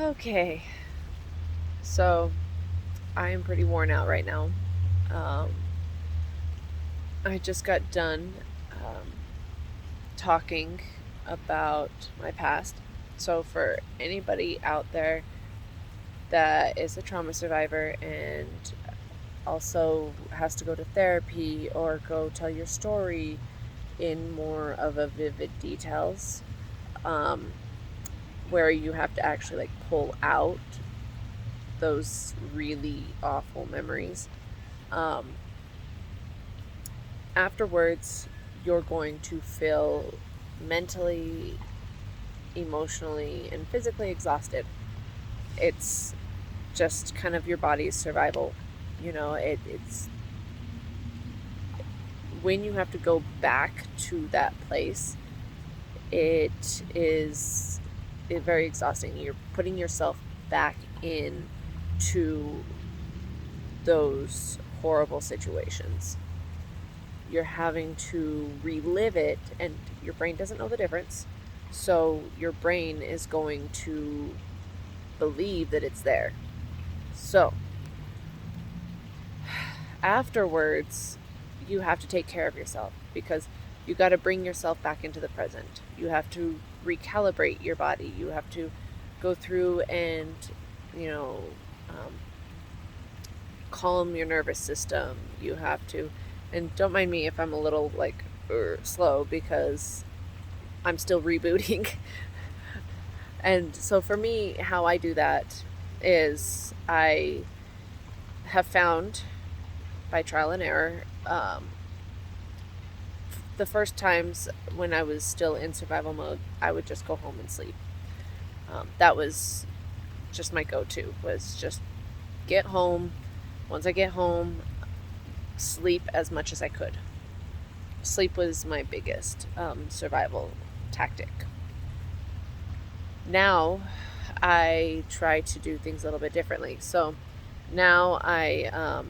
Okay, so I am pretty worn out right now. Um, I just got done um, talking about my past. So, for anybody out there that is a trauma survivor and also has to go to therapy or go tell your story in more of a vivid details, um, where you have to actually like pull out those really awful memories. Um, Afterwards, you're going to feel mentally, emotionally, and physically exhausted. It's just kind of your body's survival. It's when you have to go back to that place, it is very exhausting. You're putting yourself back in to those horrible situations. You're having to relive it, and your brain doesn't know the difference. So your brain is going to believe that it's there. So afterwards, you have to take care of yourself because you got to bring yourself back into the present. You have to recalibrate your body. You have to go through and, you know, um, calm your nervous system. You have to, and don't mind me if I'm a little like slow because I'm still rebooting. And so for me, how I do that is I have found by trial and error, the first times when I was still in survival mode, I would just go home and sleep. That was just my go-to, was just get home. Once I get home, sleep as much as I could. Sleep was my biggest survival tactic. Now I try to do things a little bit differently. So now I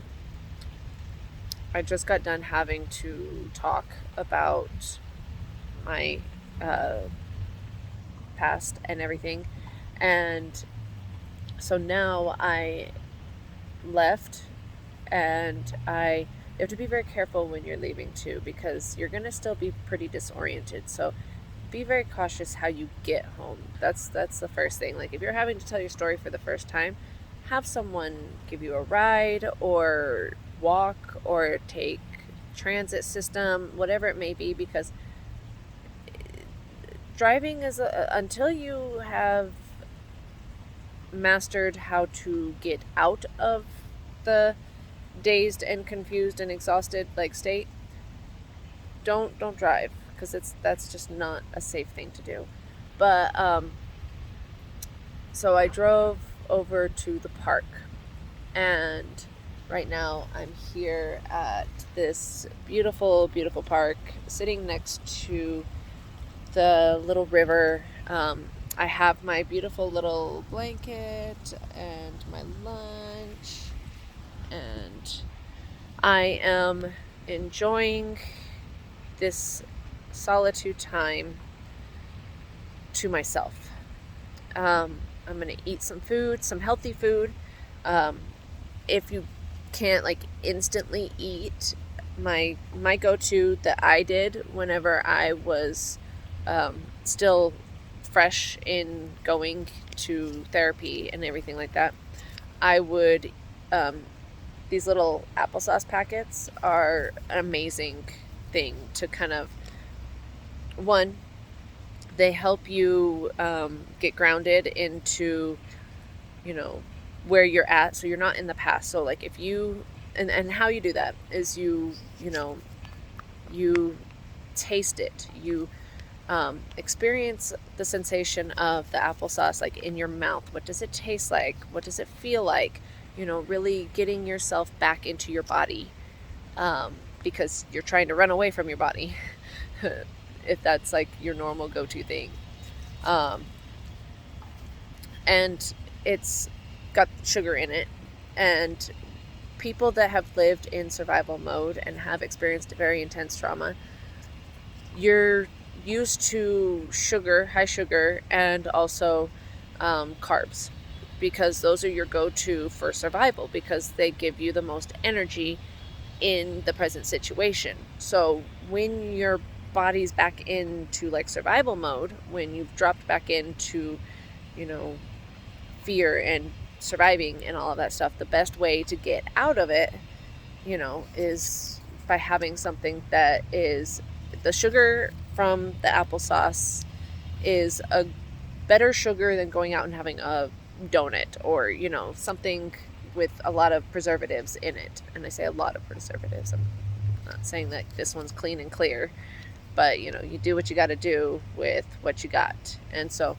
just got done having to talk about my uh, past and everything, and so now I left, and I you have to be very careful when you're leaving too because you're gonna still be pretty disoriented. So be very cautious how you get home. That's the first thing. Like if you're having to tell your story for the first time, have someone give you a ride or walk or take transit system, whatever it may be, because driving is until you have mastered how to get out of the dazed and confused and exhausted like state, don't drive because that's just not a safe thing to do. But so I drove over to the park, and right now I'm here at this beautiful, beautiful park, sitting next to the little river. I have my beautiful little blanket and my lunch, and I am enjoying this solitude time to myself. I'm gonna eat some food, some healthy food. Um, if you can't like instantly eat, my go-to that I did whenever I was still fresh in going to therapy and everything like that, I would um, these little applesauce packets are an amazing thing to kind of one, they help you get grounded into, you know, where you're at, so you're not in the past. So like if you and how you do that is you taste it, you experience the sensation of the applesauce like in your mouth. What does it taste like? What does it feel like? Really getting yourself back into your body, because you're trying to run away from your body if that's like your normal go-to thing. Um, and it's got sugar in it. And people that have lived in survival mode and have experienced very intense trauma, you're used to sugar, high sugar, and also carbs. because those are your go-to for survival, because they give you the most energy in the present situation. So when your body's back into like survival mode, when you've dropped back into, you know, fear and surviving and all of that stuff, the best way to get out of it, you know, is by having something that is the sugar from the applesauce is a better sugar than going out and having a donut or, you know, something with a lot of preservatives in it. And I say a lot of preservatives. I'm not saying that this one's clean and clear, but, you know, you do what you got to do with what you got. And so,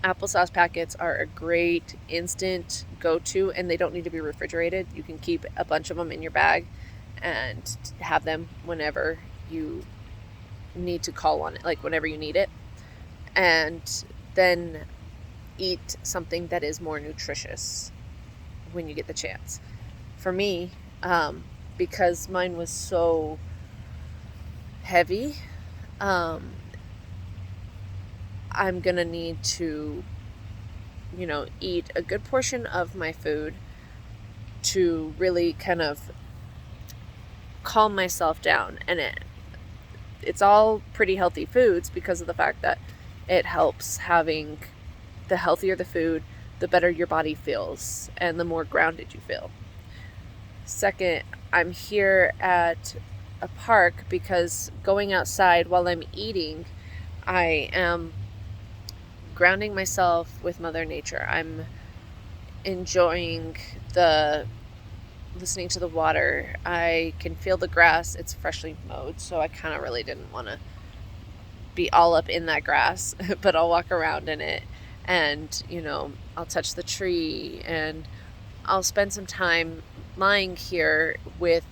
applesauce packets are a great instant go-to, and they don't need to be refrigerated. You can keep a bunch of them in your bag and have them whenever you need to call on it, like whenever you need it. And then eat something that is more nutritious when you get the chance. For me, because mine was so heavy, I'm gonna need to, you know, eat a good portion of my food to really kind of calm myself down. And it's all pretty healthy foods because of the fact that it helps having the healthier the food, the better your body feels and the more grounded you feel. Second, I'm here at a park because going outside while I'm eating, I am grounding myself with Mother Nature. I'm enjoying listening to the water. I can feel the grass. It's freshly mowed, so I kind of really didn't want to be all up in that grass, but I'll walk around in it and, you know, I'll touch the tree and I'll spend some time lying here with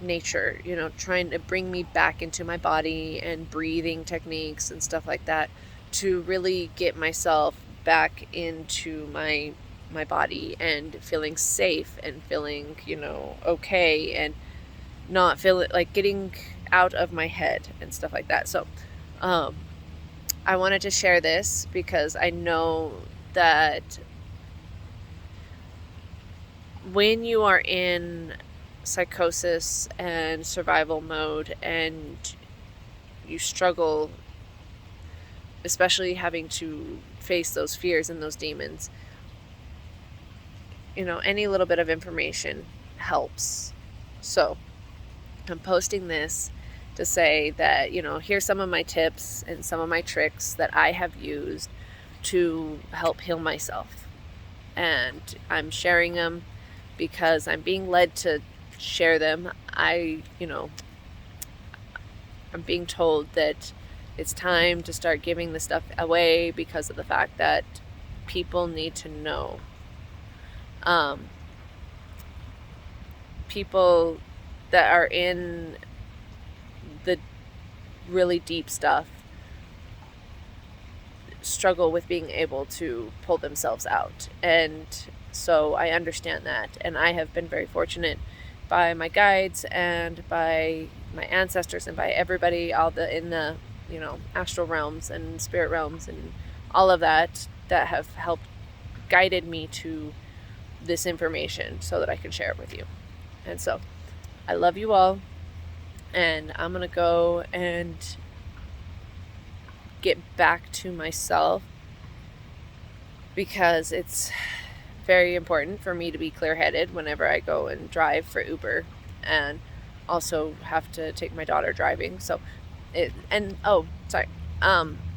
nature, you know, trying to bring me back into my body and breathing techniques and stuff like that to really get myself back into my body and feeling safe and feeling, you know, okay, and not feel it like getting out of my head and stuff like that. So I wanted to share this because I know that when you are in psychosis and survival mode and you struggle, especially having to face those fears and those demons, you know, any little bit of information helps. So I'm posting this to say that, you know, here's some of my tips and some of my tricks that I have used to help heal myself. And I'm sharing them because I'm being led to share them. I'm being told that it's time to start giving this stuff away because of the fact that people need to know. People that are in the really deep stuff struggle with being able to pull themselves out. And so I understand that. And I have been very fortunate by my guides and by my ancestors and by everybody, in the, you know, astral realms and spirit realms and all of that have helped guided me to this information so that I can share it with you. And so I love you all, and I'm gonna go and get back to myself because it's very important for me to be clear-headed whenever I go and drive for Uber, and also have to take my daughter driving. So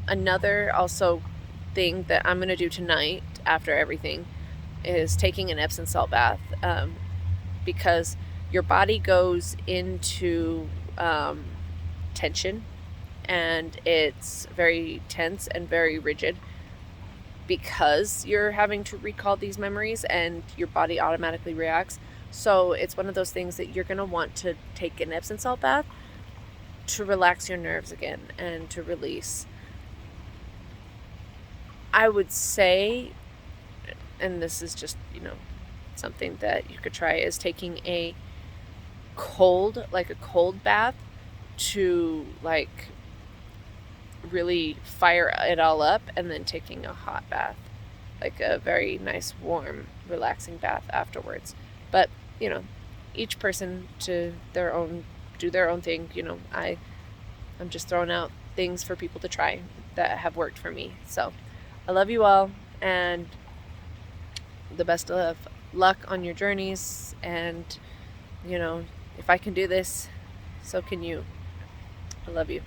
another also thing that I'm gonna do tonight after everything is taking an Epsom salt bath, because your body goes into tension, and it's very tense and very rigid because you're having to recall these memories and your body automatically reacts. So it's one of those things that you're going to want to take an Epsom salt bath to relax your nerves again and to release. I would say, and this is just, you know, something that you could try, is taking a cold bath to like really fire it all up and then taking a hot bath, like a very nice, warm, relaxing bath afterwards. But, each person to their own, do their own thing. I'm just throwing out things for people to try that have worked for me. So I love you all, and the best of luck on your journeys. And, if I can do this, so can you. I love you.